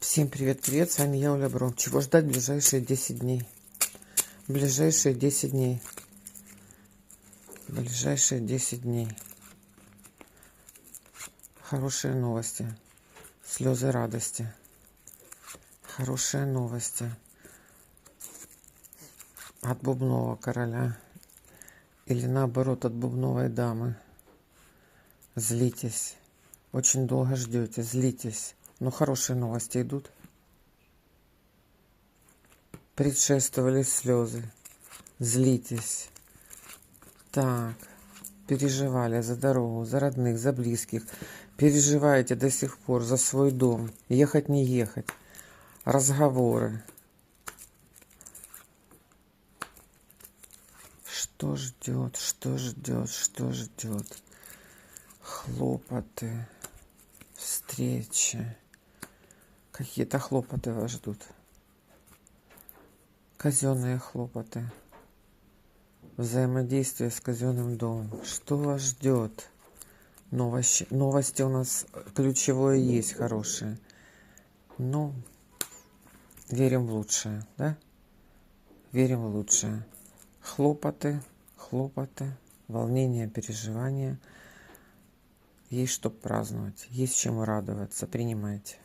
Всем привет-привет, с вами я, Оля Бро. Чего ждать в ближайшие 10 дней? Ближайшие 10 дней. Ближайшие 10 дней. Хорошие новости. Слезы радости. Хорошие новости. От бубнового короля. Или наоборот, от бубновой дамы. Злитесь. Очень долго ждете, злитесь. Но хорошие новости идут. Предшествовали слезы. Злитесь. Так. Переживали за дорогу, за родных, за близких. Переживаете до сих пор за свой дом. Ехать, не ехать. Разговоры. Что ждет, что ждет, что ждет? Хлопоты. Встречи. Какие-то хлопоты вас ждут. Казенные хлопоты. Взаимодействие с казенным домом. Что вас ждет? Новости у нас ключевое есть хорошие. Но верим в лучшее, да? Верим в лучшее. Хлопоты, волнения, переживания. Есть что праздновать, есть чему радоваться. Принимайте.